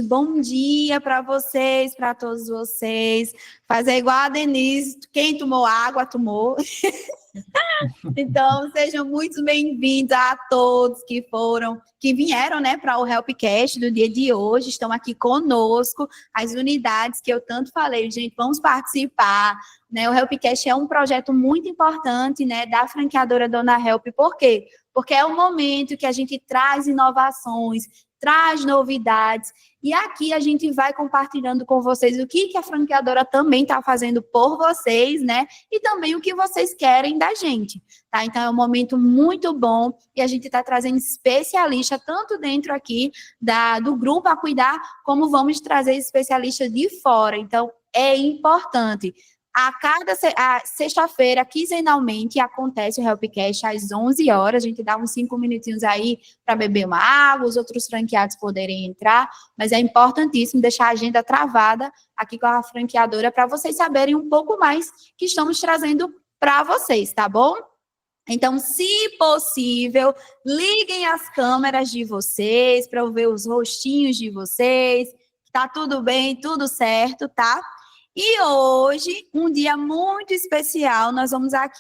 Bom dia para vocês, para todos vocês. Fazer igual a Denise, quem tomou água, tomou. Então, sejam muito bem-vindos a todos que vieram, né, para o Helpcast do dia de hoje, estão aqui conosco, as unidades que eu tanto falei, gente, vamos participar, né? O Helpcast é um projeto muito importante, né, da franqueadora Dona Help. Por quê? Porque é o momento que a gente traz inovações, traz novidades, e aqui a gente vai compartilhando com vocês o que a franqueadora também está fazendo por vocês, né? E também o que vocês querem da gente, tá? Então é um momento muito bom e a gente está trazendo especialista tanto dentro aqui do grupo a cuidar, como vamos trazer especialistas de fora. Então é importante. A sexta-feira, quinzenalmente, acontece o Helpcast às 11 horas. A gente dá uns 5 minutinhos aí para beber uma água, os outros franqueados poderem entrar, mas é importantíssimo deixar a agenda travada aqui com a franqueadora para vocês saberem um pouco mais que estamos trazendo para vocês, tá bom? Então, se possível, liguem as câmeras de vocês para eu ver os rostinhos de vocês. Tá tudo bem, tudo certo, tá? E hoje, um dia muito especial,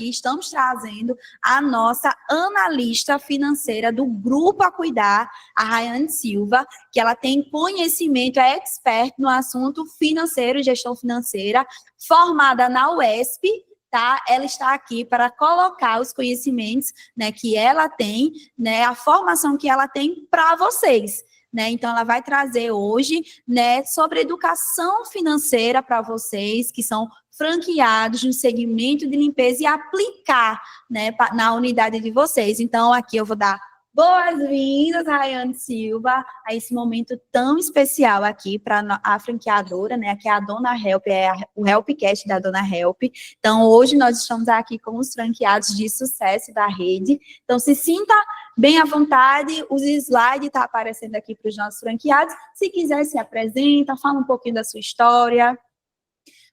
estamos trazendo a nossa analista financeira do Grupo a Cuidar, a Rayane Silva, que ela tem conhecimento, é expert no assunto financeiro, gestão financeira, formada na UESP, tá? Ela está aqui para colocar os conhecimentos, né, que ela tem, né, a formação que ela tem para vocês. Né? Então, ela vai trazer hoje, né, sobre educação financeira para vocês que são franqueados no segmento de limpeza e aplicar, né, na unidade de vocês. Então, aqui eu vou dar boas-vindas, Rayane Silva, a esse momento tão especial aqui para a franqueadora, né, que é a Dona Help, o Helpcast da Dona Help. Então, hoje nós estamos aqui com os franqueados de sucesso da rede. Então, se sinta bem à vontade, os slides estão aparecendo aqui para os nossos franqueados. Se quiser, se apresenta, fala um pouquinho da sua história.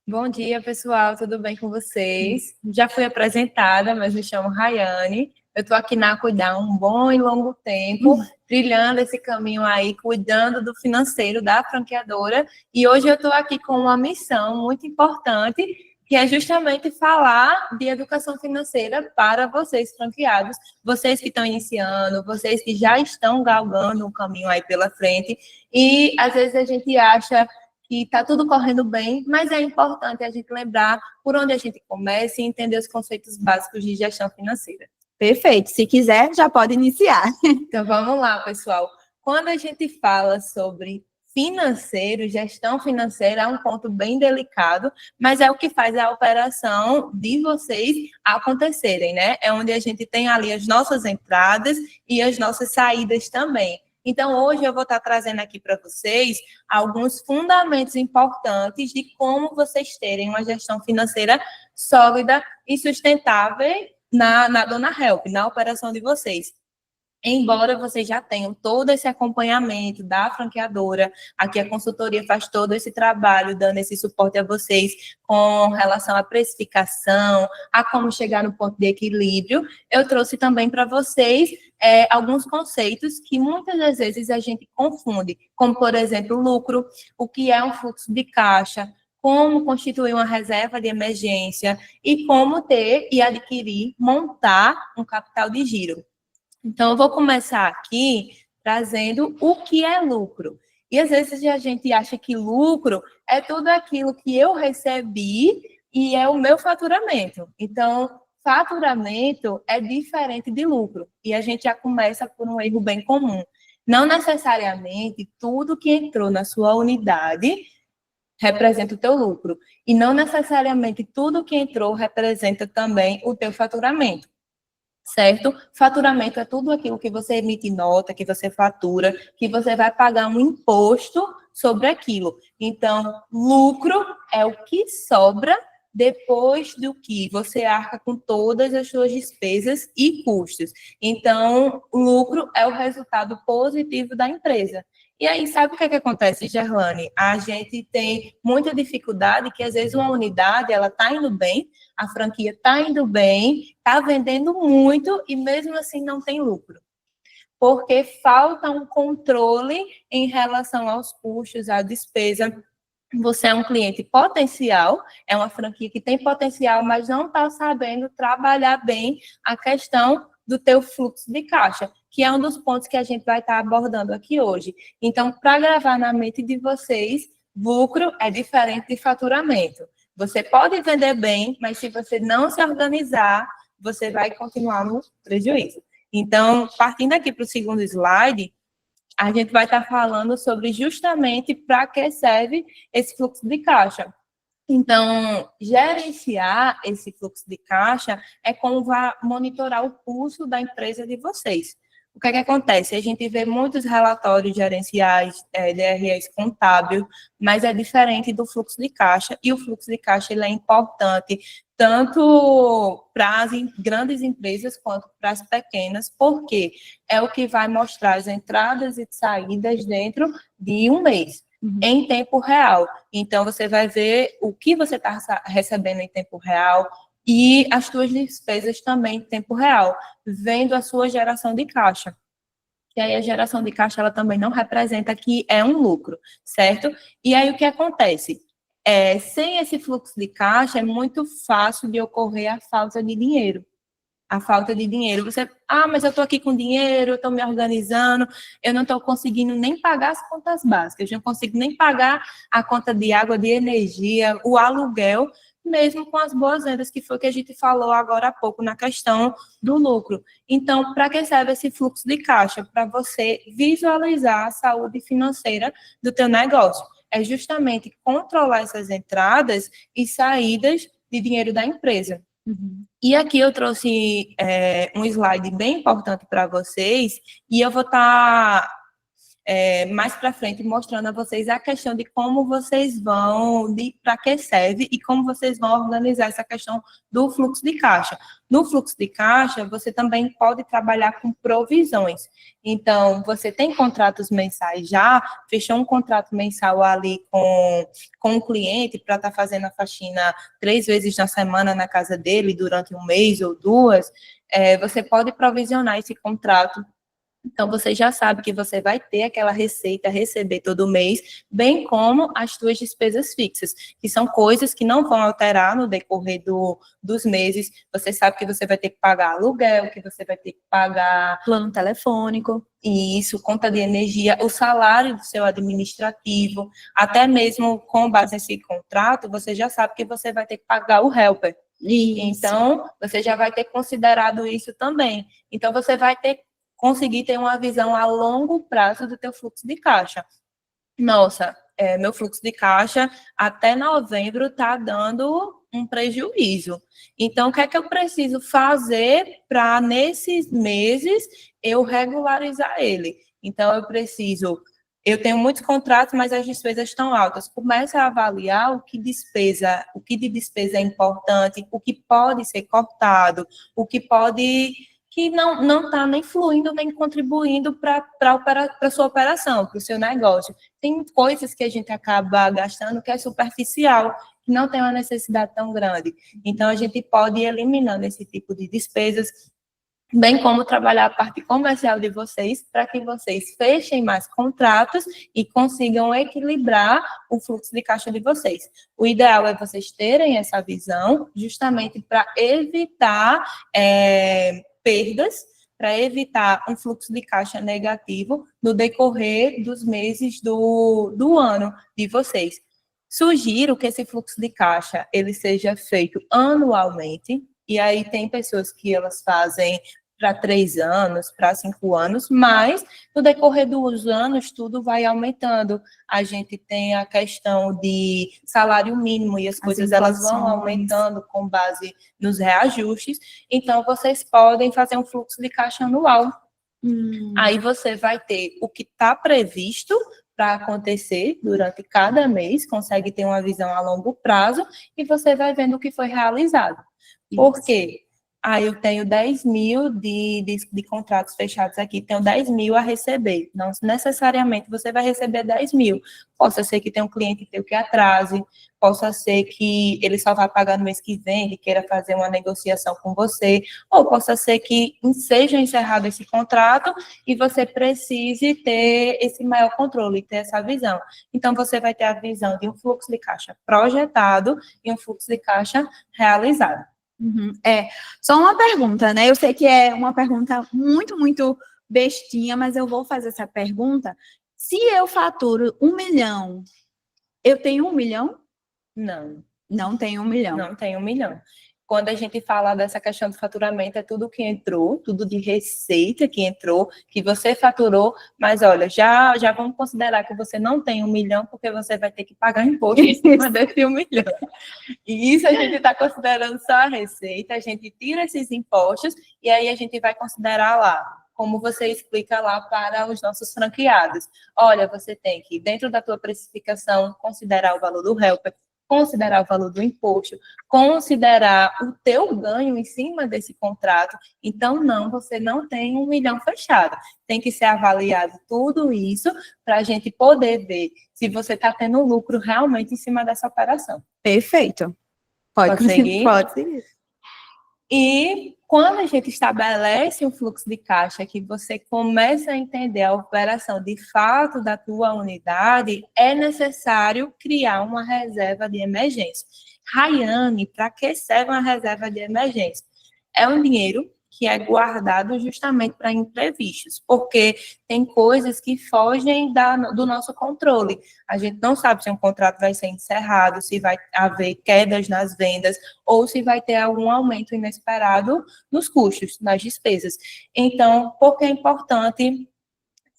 Bom dia, pessoal, tudo bem com vocês? Já fui apresentada, mas me chamo Rayane. Eu estou aqui na Cuidar um bom e longo tempo, trilhando esse caminho aí, cuidando do financeiro da franqueadora. E hoje eu estou aqui com uma missão muito importante, que é justamente falar de educação financeira para vocês franqueados, vocês que estão iniciando, vocês que já estão galgando um caminho aí pela frente. E às vezes a gente acha que está tudo correndo bem, mas é importante a gente lembrar por onde a gente começa e entender os conceitos básicos de gestão financeira. Perfeito. Se quiser, já pode iniciar. Então, vamos lá, pessoal. Quando a gente fala sobre financeiro, gestão financeira é um ponto bem delicado, mas é o que faz a operação de vocês acontecerem, né? É onde a gente tem ali as nossas entradas e as nossas saídas também. Então, hoje eu vou estar trazendo aqui para vocês alguns fundamentos importantes de como vocês terem uma gestão financeira sólida e sustentável na Dona Help, na operação de vocês. Embora vocês já tenham todo esse acompanhamento da franqueadora, aqui a consultoria faz todo esse trabalho, dando esse suporte a vocês com relação à precificação, a como chegar no ponto de equilíbrio, eu trouxe também para vocês alguns conceitos que muitas das vezes a gente confunde, como, por exemplo, lucro, o que é um fluxo de caixa, como constituir uma reserva de emergência e como ter e adquirir, montar um capital de giro. Então, eu vou começar aqui trazendo o que é lucro. E às vezes a gente acha que lucro é tudo aquilo que eu recebi e é o meu faturamento. Então, faturamento é diferente de lucro. E a gente já começa por um erro bem comum. Não necessariamente tudo que entrou na sua unidade representa o teu lucro. E não necessariamente tudo que entrou representa também o teu faturamento. Certo? Faturamento é tudo aquilo que você emite nota, que você fatura, que você vai pagar um imposto sobre aquilo. Então, lucro é o que sobra depois do que você arca com todas as suas despesas e custos. Então, lucro é o resultado positivo da empresa. E aí, sabe o que acontece, Gerlane? A gente tem muita dificuldade que, às vezes, uma unidade, ela está indo bem, a franquia está indo bem, está vendendo muito e, mesmo assim, não tem lucro. porque falta um controle em relação aos custos, à despesa. Você é um cliente potencial, é uma franquia que tem potencial, mas não está sabendo trabalhar bem a questão do teu fluxo de caixa, que é um dos pontos que a gente vai estar abordando aqui hoje. Então, para gravar na mente de vocês, lucro é diferente de faturamento. Você pode vender bem, mas se você não se organizar, você vai continuar no prejuízo. Então, partindo aqui para o segundo slide, a gente vai estar falando sobre justamente para que serve esse fluxo de caixa. Então, gerenciar esse fluxo de caixa é como vai monitorar o pulso da empresa de vocês. O que é que acontece? A gente vê muitos relatórios gerenciais, DRS contábil, mas é diferente do fluxo de caixa, e o fluxo de caixa ele é importante tanto para as grandes empresas quanto para as pequenas, porque é o que vai mostrar as entradas e saídas dentro de um mês, em tempo real. Então, você vai ver o que você está recebendo em tempo real, e as suas despesas também em tempo real, vendo a sua geração de caixa. E aí a geração de caixa, ela também não representa que é um lucro, certo? E aí o que acontece? Sem esse fluxo de caixa, é muito fácil de ocorrer a falta de dinheiro. A falta de dinheiro. Você, mas eu estou aqui com dinheiro, eu estou me organizando, eu não estou conseguindo nem pagar as contas básicas, eu não consigo nem pagar a conta de água, de energia, o aluguel, mesmo com as boas vendas, que foi o que a gente falou agora há pouco na questão do lucro. Então, para que serve esse fluxo de caixa? Para você visualizar a saúde financeira do teu negócio. É justamente controlar essas entradas e saídas de dinheiro da empresa. E aqui eu trouxe um slide bem importante para vocês, e eu vou estar mais para frente mostrando a vocês a questão de como vocês vão, para que serve e como vocês vão organizar essa questão do fluxo de caixa. No fluxo de caixa, você também pode trabalhar com provisões. Então, você tem contratos mensais já, fechou um contrato mensal ali com o cliente para estar fazendo a faxina 3 vezes na semana na casa dele durante um mês ou 2, você pode provisionar esse contrato. Então, você já sabe que você vai ter aquela receita a receber todo mês, bem como as suas despesas fixas, que são coisas que não vão alterar no decorrer dos meses. Você sabe que você vai ter que pagar aluguel, que você vai ter que pagar plano telefônico. Isso, conta de energia, o salário do seu administrativo, até mesmo com base nesse contrato, você já sabe que você vai ter que pagar o helper. Isso. Então, você já vai ter considerado isso também. Então, você vai conseguir ter uma visão a longo prazo do teu fluxo de caixa. Nossa, meu fluxo de caixa até novembro está dando um prejuízo. Então, o que é que eu preciso fazer para, nesses meses, eu regularizar ele? Então, eu tenho muitos contratos, mas as despesas estão altas. Comece a avaliar o que de despesa é importante, o que pode ser cortado, o que não está nem fluindo, nem contribuindo para a sua operação, para o seu negócio. Tem coisas que a gente acaba gastando que é superficial, que não tem uma necessidade tão grande. Então, a gente pode ir eliminando esse tipo de despesas, bem como trabalhar a parte comercial de vocês, para que vocês fechem mais contratos e consigam equilibrar o fluxo de caixa de vocês. O ideal é vocês terem essa visão, justamente para evitar perdas, para evitar um fluxo de caixa negativo no decorrer dos meses do ano de vocês. Sugiro que esse fluxo de caixa ele seja feito anualmente, e aí tem pessoas que elas fazem para 3 anos, para 5 anos, mas no decorrer dos anos tudo vai aumentando. A gente tem a questão de salário mínimo e as coisas elas vão aumentando com base nos reajustes. Então, vocês podem fazer um fluxo de caixa anual. Aí você vai ter o que está previsto para acontecer durante cada mês, consegue ter uma visão a longo prazo e você vai vendo o que foi realizado. Por quê? eu tenho 10 mil de contratos fechados aqui, tenho 10 mil a receber. Não necessariamente você vai receber 10 mil. Possa ser que tenha um cliente teu que atrase, possa ser que ele só vá pagar no mês que vem e queira fazer uma negociação com você, ou possa ser que seja encerrado esse contrato e você precise ter esse maior controle, ter essa visão. Então, você vai ter a visão de um fluxo de caixa projetado e um fluxo de caixa realizado. Só uma pergunta, né? Eu sei que é uma pergunta muito, muito bestinha, mas eu vou fazer essa pergunta. Se eu faturo 1 milhão, eu tenho 1 milhão? Não. Não tenho 1 milhão. Não tem 1 milhão. Quando a gente fala dessa questão do faturamento, é tudo que entrou, tudo de receita que entrou, que você faturou, mas olha, já vamos considerar que você não tem 1 milhão, porque você vai ter que pagar imposto em cima desse 1 milhão. E isso a gente está considerando só a receita, a gente tira esses impostos e aí a gente vai considerar lá, como você explica lá para os nossos franqueados. Olha, você tem que, dentro da tua precificação, considerar o valor do helper, considerar o valor do imposto, considerar o teu ganho em cima desse contrato. Então, não, você não tem 1 milhão fechado. Tem que ser avaliado tudo isso para a gente poder ver se você está tendo lucro realmente em cima dessa operação. Perfeito. Pode seguir? Pode seguir. E quando a gente estabelece um fluxo de caixa que você começa a entender a operação de fato da tua unidade, é necessário criar uma reserva de emergência. Rayane, para que serve uma reserva de emergência? É um dinheiro que é guardado justamente para imprevistos, porque tem coisas que fogem do nosso controle. A gente não sabe se um contrato vai ser encerrado, se vai haver quedas nas vendas, ou se vai ter algum aumento inesperado nos custos, nas despesas. Então, por que é importante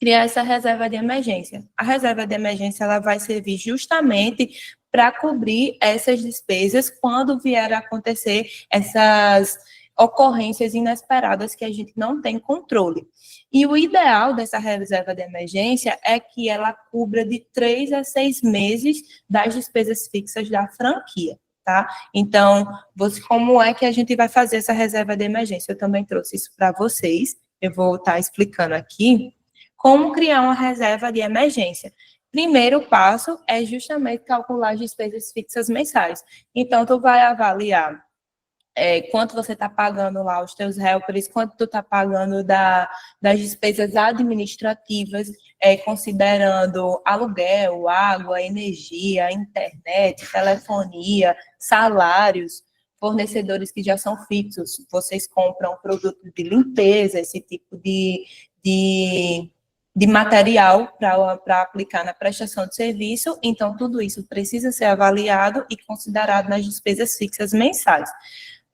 criar essa reserva de emergência? A reserva de emergência ela vai servir justamente para cobrir essas despesas quando vier a acontecer essas ocorrências inesperadas que a gente não tem controle. E o ideal dessa reserva de emergência é que ela cubra de 3 a 6 meses das despesas fixas da franquia, tá? Então, como é que a gente vai fazer essa reserva de emergência? Eu também trouxe isso para vocês, eu vou estar explicando aqui como criar uma reserva de emergência. Primeiro passo é justamente calcular as despesas fixas mensais. Então, tu vai avaliar quanto você está pagando lá os teus helpers, quanto tu está pagando das despesas administrativas, considerando aluguel, água, energia, internet, telefonia, salários, fornecedores que já são fixos, vocês compram produto de limpeza, esse tipo de material para aplicar na prestação de serviço, então tudo isso precisa ser avaliado e considerado nas despesas fixas mensais.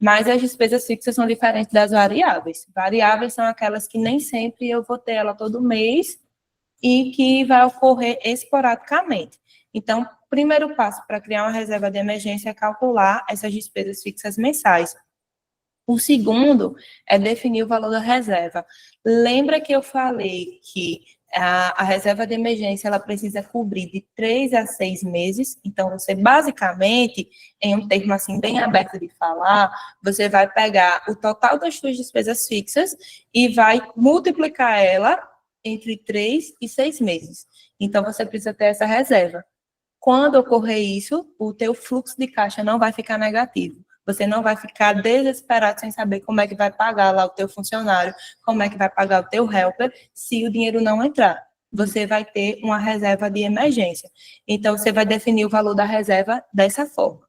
Mas as despesas fixas são diferentes das variáveis. Variáveis são aquelas que nem sempre eu vou ter ela todo mês e que vai ocorrer esporadicamente. Então, o primeiro passo para criar uma reserva de emergência é calcular essas despesas fixas mensais. O segundo é definir o valor da reserva. Lembra que eu falei que a reserva de emergência ela precisa cobrir de 3 a 6 meses, então você basicamente, em um termo assim bem aberto de falar, você vai pegar o total das suas despesas fixas e vai multiplicar ela entre 3 e 6 meses. Então você precisa ter essa reserva. Quando ocorrer isso, o teu fluxo de caixa não vai ficar negativo. Você não vai ficar desesperado sem saber como é que vai pagar lá o teu funcionário, como é que vai pagar o teu helper, se o dinheiro não entrar. Você vai ter uma reserva de emergência. Então, você vai definir o valor da reserva dessa forma.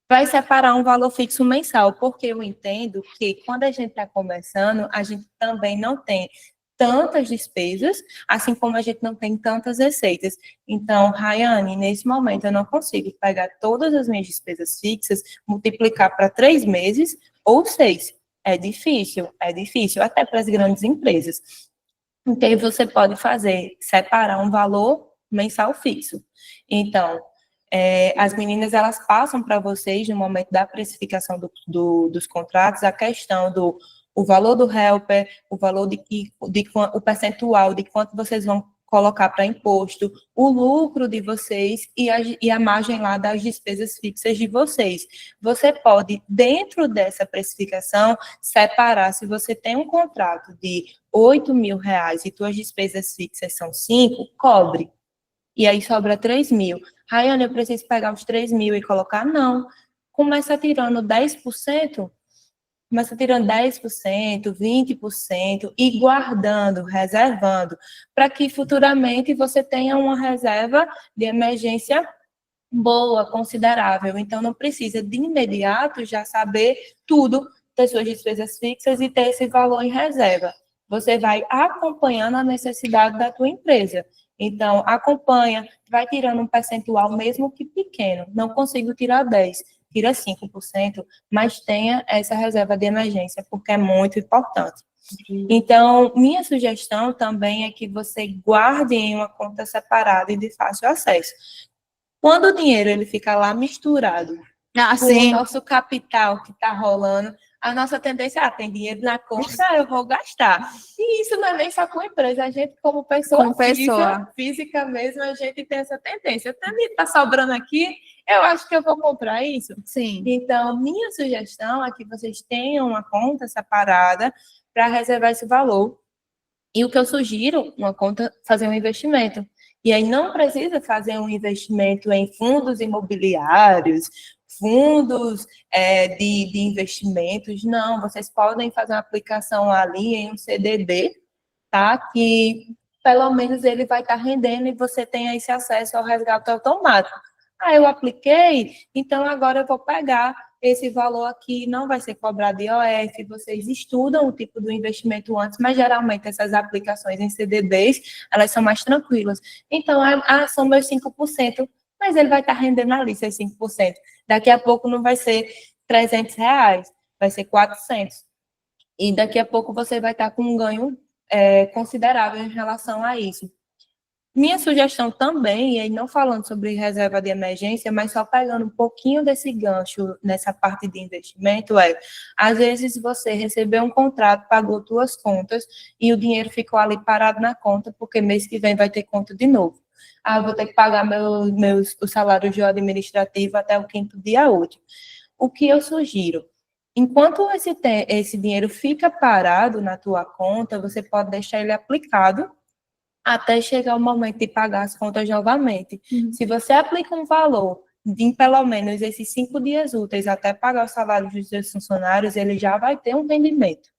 Vai separar um valor fixo mensal, porque eu entendo que quando a gente está começando, a gente também não tem tantas despesas, assim como a gente não tem tantas receitas. Então, Rayane, nesse momento eu não consigo pegar todas as minhas despesas fixas, multiplicar para 3 meses ou 6. É difícil, até para as grandes empresas. Então, você pode fazer, separar um valor mensal fixo. Então, as meninas, elas passam para vocês, no momento da precificação dos contratos, a questão do o valor do helper, o valor o percentual de quanto vocês vão colocar para imposto, o lucro de vocês e a margem lá das despesas fixas de vocês. Você pode, dentro dessa precificação, separar, se você tem um contrato de R$ 8.000 e suas despesas fixas são 5, cobre. E aí sobra 3.000. Rayane, eu preciso pegar os 3.000 e colocar? Não. Começa tirando 10%, começa tirando 10%, 20% e guardando, reservando, para que futuramente você tenha uma reserva de emergência boa, considerável. Então, não precisa de imediato já saber tudo das suas despesas fixas e ter esse valor em reserva. Você vai acompanhando a necessidade da tua empresa. Então, acompanha, vai tirando um percentual, mesmo que pequeno. Não consigo tirar 10%, tira 5%, mas tenha essa reserva de emergência, porque é muito importante. Então, minha sugestão também é que você guarde em uma conta separada e de fácil acesso. Quando o dinheiro ele fica lá misturado com o nosso capital que está rolando, a nossa tendência é, tem dinheiro na conta, eu vou gastar. E isso não é nem só com a empresa, a gente como pessoa, física mesmo, a gente tem essa tendência. Também está sobrando aqui, eu acho que eu vou comprar isso. Sim. Então, minha sugestão é que vocês tenham uma conta separada para reservar esse valor. E o que eu sugiro, uma conta, fazer um investimento. E aí não precisa fazer um investimento em fundos imobiliários, fundos de investimentos, não. Vocês podem fazer uma aplicação ali em um CDB, tá? Que pelo menos ele vai estar rendendo e você tem esse acesso ao resgate automático. Ah, eu apliquei, então agora eu vou pegar esse valor aqui, não vai ser cobrado IOF, vocês estudam o tipo do investimento antes, mas geralmente essas aplicações em CDBs, elas são mais tranquilas. Então, são meus 5%, mas ele vai estar rendendo ali seus 5%. Daqui a pouco não vai ser R$ 300, vai ser 400. E daqui a pouco você vai estar com um ganho considerável em relação a isso. Minha sugestão também, e aí não falando sobre reserva de emergência, mas só pegando um pouquinho desse gancho nessa parte de investimento, às vezes você recebeu um contrato, pagou suas contas e o dinheiro ficou ali parado na conta, porque mês que vem vai ter conta de novo. Ah, eu vou ter que pagar o salário de administrativo até o 5º dia útil. O que eu sugiro? Enquanto esse dinheiro fica parado na tua conta, você pode deixar ele aplicado até chegar o momento de pagar as contas novamente. Se você aplica um valor em pelo menos esses 5 dias úteis até pagar o salário dos seus funcionários, ele já vai ter um rendimento.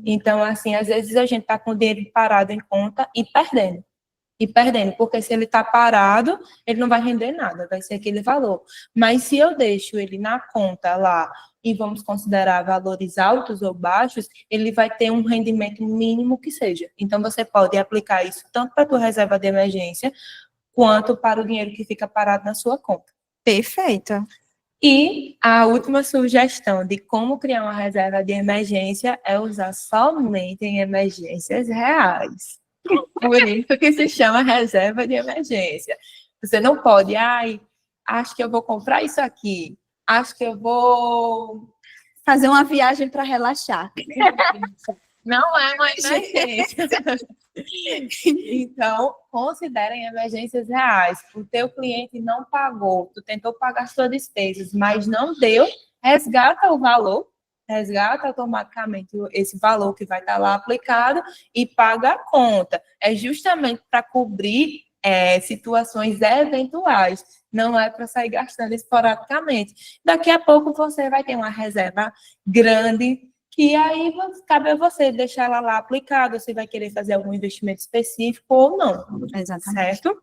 Então, assim, às vezes a gente está com o dinheiro parado em conta e perdendo. Porque se ele está parado, ele não vai render nada, vai ser aquele valor. Mas se eu deixo ele na conta lá, e vamos considerar valores altos ou baixos, ele vai ter um rendimento mínimo que seja. Então, você pode aplicar isso tanto para a tua reserva de emergência, quanto para o dinheiro que fica parado na sua conta. Perfeito. E a última sugestão de como criar uma reserva de emergência é usar somente em emergências reais. Por isso que se chama reserva de emergência. Você não pode, acho que eu vou comprar isso aqui, acho que eu vou fazer uma viagem para relaxar. Não é uma emergência. Então, considerem emergências reais. O teu cliente não pagou, tu tentou pagar suas despesas, mas não deu, resgata o valor, resgata automaticamente esse valor que vai estar lá aplicado e paga a conta. É justamente para cobrir situações eventuais, não é para sair gastando esporadicamente. Daqui a pouco você vai ter uma reserva grande, que aí cabe a você deixar ela lá aplicada, você vai querer fazer algum investimento específico ou não. Exatamente. Certo?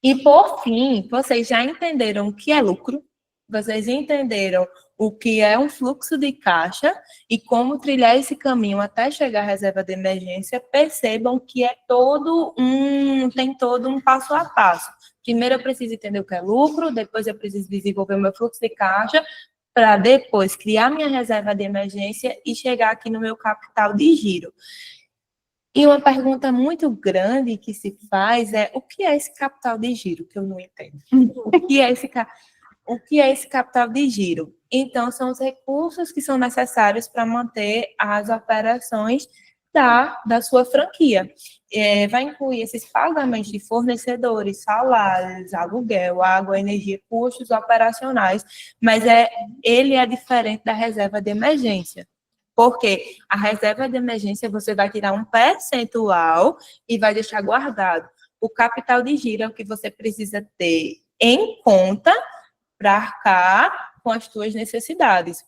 E, por fim, vocês já entenderam o que é lucro, vocês entenderam o que é um fluxo de caixa e como trilhar esse caminho até chegar à reserva de emergência, percebam que tem todo um passo a passo. Primeiro eu preciso entender o que é lucro, depois eu preciso desenvolver o meu fluxo de caixa, para depois criar minha reserva de emergência e chegar aqui no meu capital de giro. E uma pergunta muito grande que se faz é: o que é esse capital de giro? Que eu não entendo. O que é esse capital de giro? Então, são os recursos que são necessários para manter as operações da sua franquia. Vai incluir esses pagamentos de fornecedores, salários, aluguel, água, energia, custos operacionais, mas ele é diferente da reserva de emergência. Porque a reserva de emergência você vai tirar um percentual e vai deixar guardado. O capital de giro é o que você precisa ter em conta para arcar com as suas necessidades.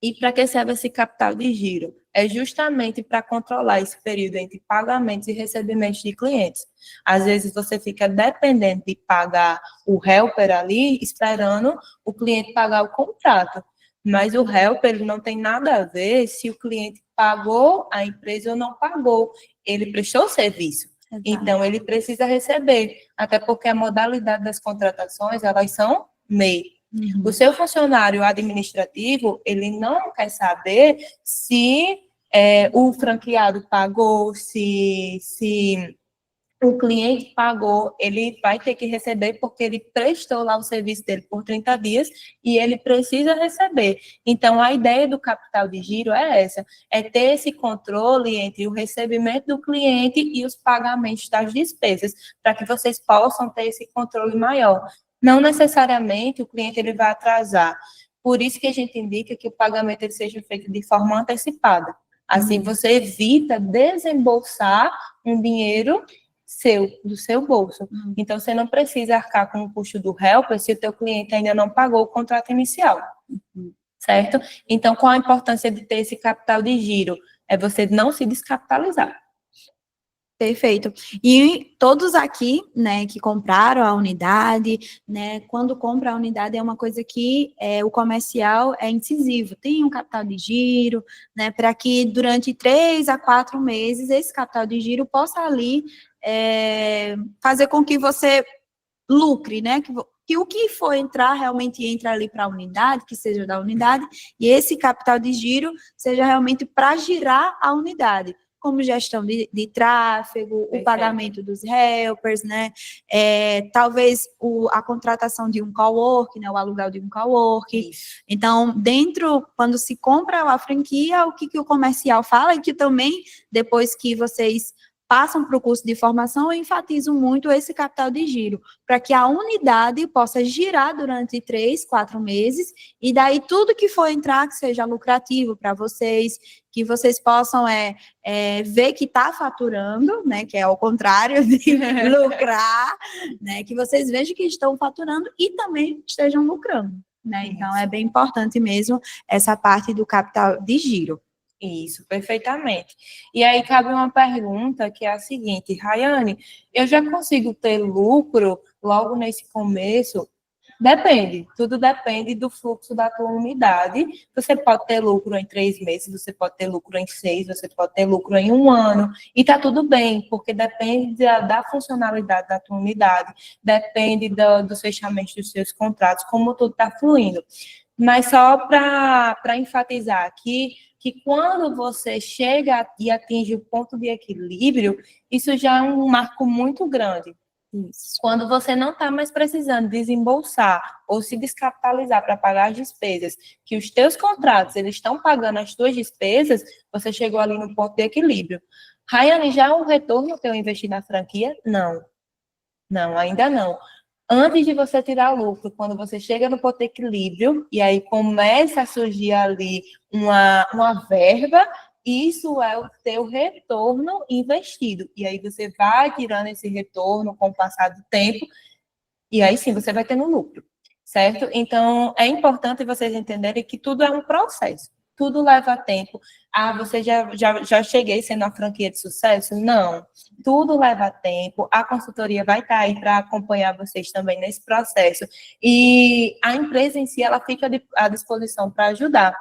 E para que serve esse capital de giro? É justamente para controlar esse período entre pagamentos e recebimentos de clientes. Às vezes você fica dependente de pagar o helper ali, esperando o cliente pagar o contrato. Mas o helper ele não tem nada a ver se o cliente pagou a empresa ou não pagou. Ele prestou o serviço. Exato. Então, ele precisa receber. Até porque a modalidade das contratações, elas são MEI. O seu funcionário administrativo, ele não quer saber se o franqueado pagou, se o cliente pagou, ele vai ter que receber porque ele prestou lá o serviço dele por 30 dias e ele precisa receber. Então, a ideia do capital de giro é essa, é ter esse controle entre o recebimento do cliente e os pagamentos das despesas, para que vocês possam ter esse controle maior. Não necessariamente o cliente ele vai atrasar. Por isso que a gente indica que o pagamento ele seja feito de forma antecipada. Assim, você evita desembolsar um dinheiro do seu bolso. Então, você não precisa arcar com o custo do helper se o teu cliente ainda não pagou o contrato inicial. Certo? Então, qual a importância de ter esse capital de giro? É você não se descapitalizar. Perfeito. E todos aqui, né, que compraram a unidade, né, quando compra a unidade é uma coisa que o comercial é incisivo, tem um capital de giro, né, para que durante 3 a 4 meses esse capital de giro possa ali fazer com que você lucre, né, que o que for entrar realmente entra ali para a unidade, que seja da unidade, e esse capital de giro seja realmente para girar a unidade, como gestão de tráfego, o pagamento dos helpers, né? Talvez a contratação de um cowork, né? O aluguel de um cowork. Isso. Então, quando se compra a franquia, o que o comercial fala e que também, depois que vocês passam para o curso de formação, eu enfatizo muito esse capital de giro, para que a unidade possa girar durante 3, 4 meses, e daí tudo que for entrar, que seja lucrativo para vocês, que vocês possam ver que está faturando, né, que é ao contrário de lucrar, né, que vocês vejam que estão faturando e também estejam lucrando, né, então é bem importante mesmo essa parte do capital de giro. Isso, perfeitamente. E aí cabe uma pergunta que é a seguinte, Rayane, eu já consigo ter lucro logo nesse começo? Depende, tudo depende do fluxo da tua unidade. Você pode ter lucro em 3 meses, você pode ter lucro em 6, você pode ter lucro em 1 ano, e tá tudo bem, porque depende da funcionalidade da tua unidade, depende dos fechamentos dos seus contratos, como tudo está fluindo. Mas só para enfatizar aqui, que quando você chega e atinge o ponto de equilíbrio, isso já é um marco muito grande. Isso. Quando você não está mais precisando desembolsar ou se descapitalizar para pagar as despesas, que os teus contratos eles estão pagando as tuas despesas, você chegou ali no ponto de equilíbrio. Rayane, já o retorno que eu investi na franquia? Não. Não, ainda não. Antes de você tirar lucro, quando você chega no ponto de equilíbrio, e aí começa a surgir ali uma verba, isso é o teu retorno investido. E aí você vai tirando esse retorno com o passar do tempo, e aí sim você vai tendo lucro, certo? Então, é importante vocês entenderem que tudo é um processo. Tudo leva tempo. Ah, você já cheguei sendo uma franquia de sucesso? Não. Tudo leva tempo. A consultoria vai estar aí para acompanhar vocês também nesse processo. E a empresa em si, ela fica à disposição para ajudar.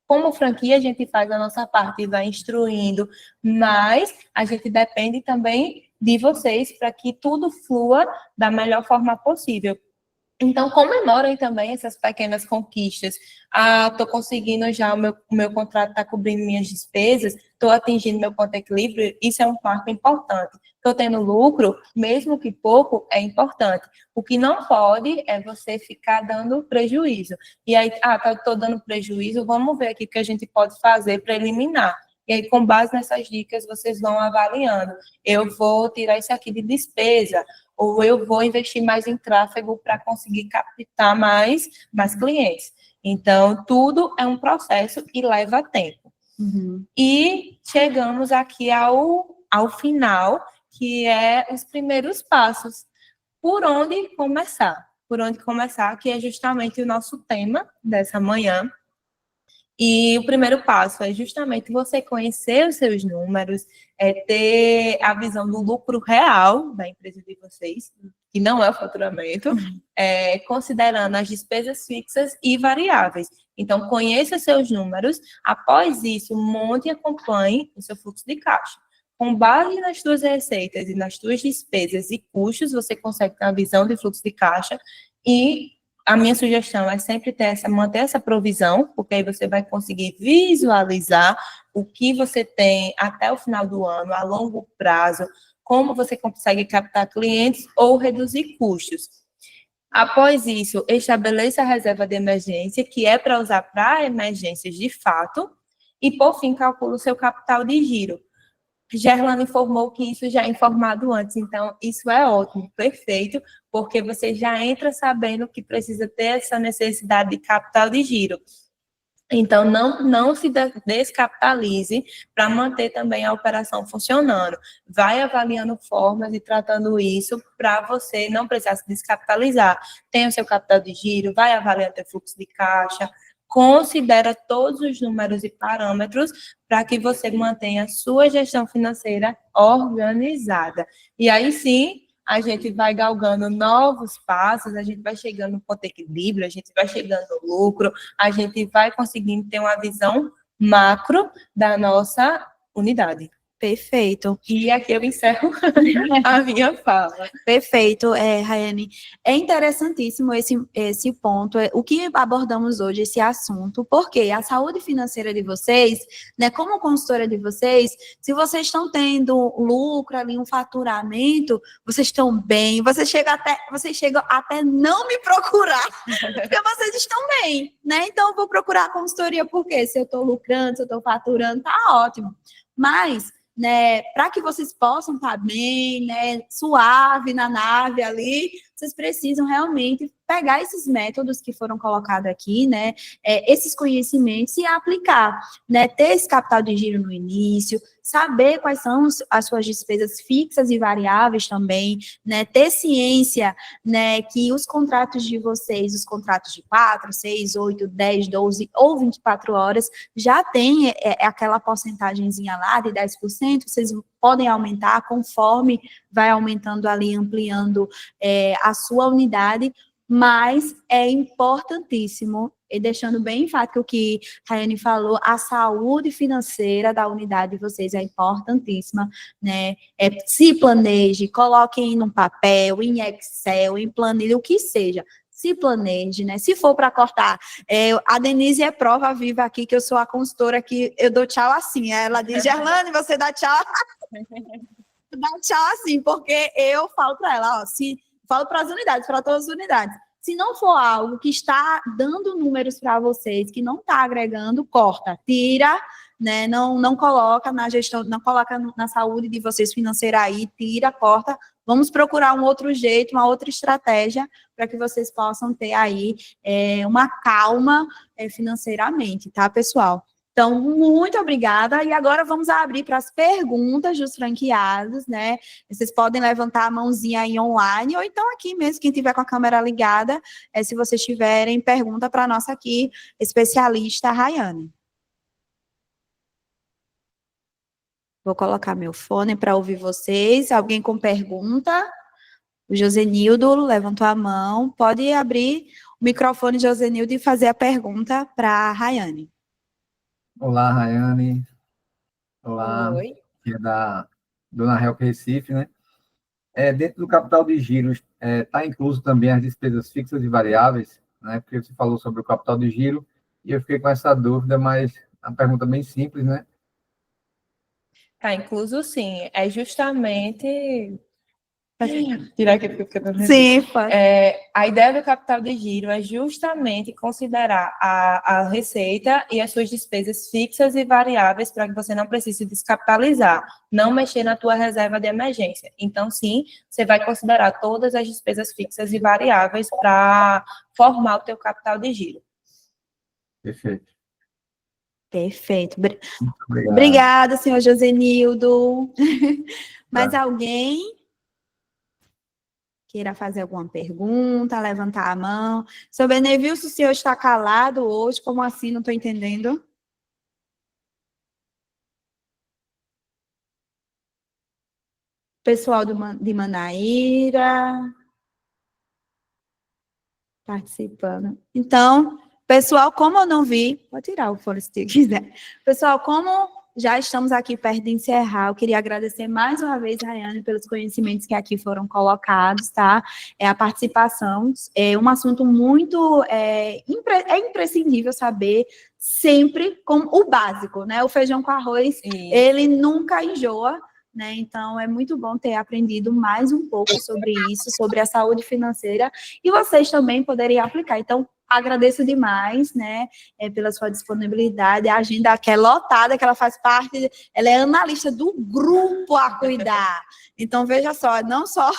Como franquia, a gente faz a nossa parte e vai instruindo, mas a gente depende também de vocês para que tudo flua da melhor forma possível. Então, comemorem também essas pequenas conquistas. Ah, estou conseguindo já, o meu contrato está cobrindo minhas despesas, estou atingindo meu ponto de equilíbrio, isso é um marco importante. Estou tendo lucro, mesmo que pouco, é importante. O que não pode é você ficar dando prejuízo. E aí, estou dando prejuízo, vamos ver aqui o que a gente pode fazer para eliminar. E aí, com base nessas dicas, vocês vão avaliando. Eu vou tirar isso aqui de despesa, ou eu vou investir mais em tráfego para conseguir captar mais clientes. Então, tudo é um processo e leva tempo. E chegamos aqui ao final, que é os primeiros passos. Por onde começar? Por onde começar, que é justamente o nosso tema dessa manhã. E o primeiro passo é justamente você conhecer os seus números, ter a visão do lucro real da empresa de vocês, que não é o faturamento, considerando as despesas fixas e variáveis. Então, conheça seus números, após isso, monte e acompanhe o seu fluxo de caixa. Com base nas suas receitas e nas suas despesas e custos, você consegue ter uma visão de fluxo de caixa e a minha sugestão é sempre manter essa provisão, porque aí você vai conseguir visualizar o que você tem até o final do ano, a longo prazo, como você consegue captar clientes ou reduzir custos. Após isso, estabeleça a reserva de emergência, que é para usar para emergências de fato, e, por fim, calcule o seu capital de giro. Gerlane informou que isso já é informado antes, então isso é ótimo, perfeito, porque você já entra sabendo que precisa ter essa necessidade de capital de giro. Então, não se descapitalize para manter também a operação funcionando. Vai avaliando formas e tratando isso para você não precisar se descapitalizar. Tem o seu capital de giro, vai avaliando o fluxo de caixa, considera todos os números e parâmetros para que você mantenha a sua gestão financeira organizada. E aí sim, a gente vai galgando novos passos, a gente vai chegando no ponto de equilíbrio, a gente vai chegando no lucro, a gente vai conseguindo ter uma visão macro da nossa unidade. Perfeito. E aqui eu encerro a minha fala. Perfeito, Rayane. É interessantíssimo esse ponto, o que abordamos hoje, esse assunto, porque a saúde financeira de vocês, né, como consultora de vocês, se vocês estão tendo lucro ali, um faturamento, vocês estão bem, vocês chegam até não me procurar, porque vocês estão bem, né? Então, eu vou procurar a consultoria, porque se eu estou lucrando, se eu estou faturando, tá ótimo. Mas, né, para que vocês possam estar bem, né, suave na nave ali, vocês precisam realmente pegar esses métodos que foram colocados aqui, né, esses conhecimentos e aplicar, né, ter esse capital de giro no início, saber quais são as suas despesas fixas e variáveis também, né, ter ciência, né, que os contratos de vocês, os contratos de 4, 6, 8, 10, 12 ou 24 horas, já tem aquela porcentagemzinha lá de 10%, vocês podem aumentar conforme vai aumentando ali, ampliando a sua unidade, mas é importantíssimo, e deixando bem enfático o que a Rayane falou, a saúde financeira da unidade de vocês é importantíssima, né? Se planeje, coloquem num papel, em Excel, em planilha, o que seja. Se planeje, né? Se for para cortar, a Denise é prova viva aqui, que eu sou a consultora que eu dou tchau assim. Ela diz, Gerlane, você dá tchau. Dá tchau assim, porque eu falo para ela, ó, falo para as unidades, para todas as unidades. Se não for algo que está dando números para vocês, que não está agregando, corta, tira, né? Não coloca na gestão, não coloca na saúde de vocês financeira aí, tira, corta. Vamos procurar um outro jeito, uma outra estratégia para que vocês possam ter aí uma calma financeiramente, tá, pessoal? Então, muito obrigada. E agora vamos abrir para as perguntas dos franqueados, né? Vocês podem levantar a mãozinha aí online, ou então aqui mesmo, quem tiver com a câmera ligada, se vocês tiverem pergunta para a nossa aqui, especialista, Rayane. Vou colocar meu fone para ouvir vocês. Alguém com pergunta? O Josenildo levantou a mão. Pode abrir o microfone, Josenildo, e fazer a pergunta para a Rayane. Olá, Rayane. Olá, Oi. que é da Dona Help Recife, né? Dentro do capital de giros, está incluso também as despesas fixas e variáveis, né? Porque você falou sobre o capital de giro e eu fiquei com essa dúvida, mas a pergunta é bem simples, né? Tá incluso sim. É justamente Tirar aqui porque eu não lembro. Sim, pode. A ideia do capital de giro é justamente considerar a receita e as suas despesas fixas e variáveis para que você não precise descapitalizar, não mexer na tua reserva de emergência. Então, sim, você vai considerar todas as despesas fixas e variáveis para formar o teu capital de giro. Perfeito. Perfeito. Muito obrigado. Obrigada, senhor Josenildo. Mais Tá. alguém queira fazer alguma pergunta, levantar a mão? Seu Benevilson, o senhor está calado hoje? Como assim? Não estou entendendo. Pessoal de Manaíra participando. Então, pessoal, como eu não vi, pode tirar o fone se quiser. Pessoal, como já estamos aqui perto de encerrar, eu queria agradecer mais uma vez, Rayane, pelos conhecimentos que aqui foram colocados, tá? A participação é um assunto muito imprescindível saber sempre como o básico, né? O feijão com arroz, ele nunca enjoa, né? Então, é muito bom ter aprendido mais um pouco sobre isso, sobre a saúde financeira, e vocês também poderiam aplicar. Então, agradeço demais, né, pela sua disponibilidade. A agenda que é lotada, que ela faz parte, ela é analista do grupo a cuidar. Então, veja só, não só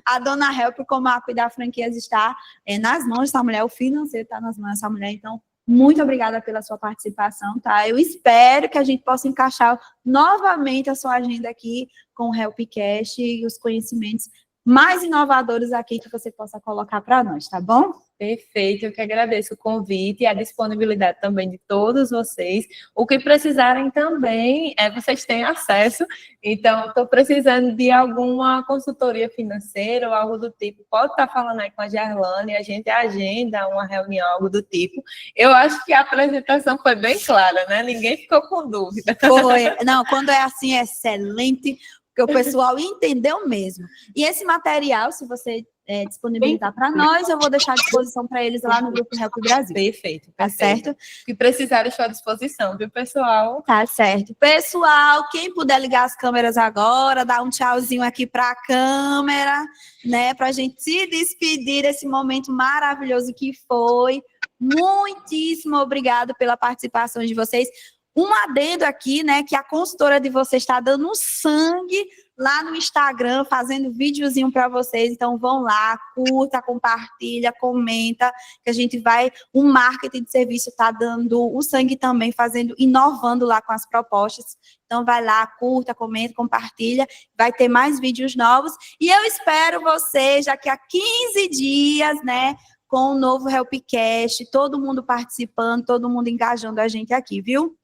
a dona Help, como a Cuidar Franquias está nas mãos dessa mulher, o financeiro está nas mãos dessa mulher. Então, muito obrigada pela sua participação, tá? Eu espero que a gente possa encaixar novamente a sua agenda aqui com o Helpcast e os conhecimentos mais inovadores aqui que você possa colocar para nós, tá bom? Perfeito, eu que agradeço o convite e a disponibilidade também de todos vocês. O que precisarem também, vocês têm acesso. Então, estou precisando de alguma consultoria financeira ou algo do tipo. Pode estar falando aí com a Gerlane, a gente agenda uma reunião, algo do tipo. Eu acho que a apresentação foi bem clara, né? Ninguém ficou com dúvida. Foi. Não, quando é assim, é excelente, porque o pessoal entendeu mesmo. E esse material, se você disponibilizar para nós, eu vou deixar à disposição para eles lá no Grupo Help Brasil. Perfeito. Tá certo? Se precisarem, estou à disposição, viu, pessoal? Tá certo. Pessoal, quem puder ligar as câmeras agora, dar um tchauzinho aqui para a câmera, né, para a gente se despedir desse momento maravilhoso que foi. Muitíssimo obrigado pela participação de vocês. Um adendo aqui, né, que a consultora de vocês está dando sangue lá no Instagram, fazendo videozinho para vocês. Então, vão lá, curta, compartilha, comenta, que a gente vai... O marketing de serviço está dando o sangue também, inovando lá com as propostas. Então, vai lá, curta, comenta, compartilha. Vai ter mais vídeos novos. E eu espero vocês daqui a 15 dias, né, com o novo Helpcast, todo mundo participando, todo mundo engajando a gente aqui, viu?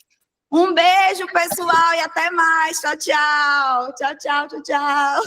Um beijo, pessoal, e até mais. Tchau, tchau. Tchau, tchau, tchau, tchau.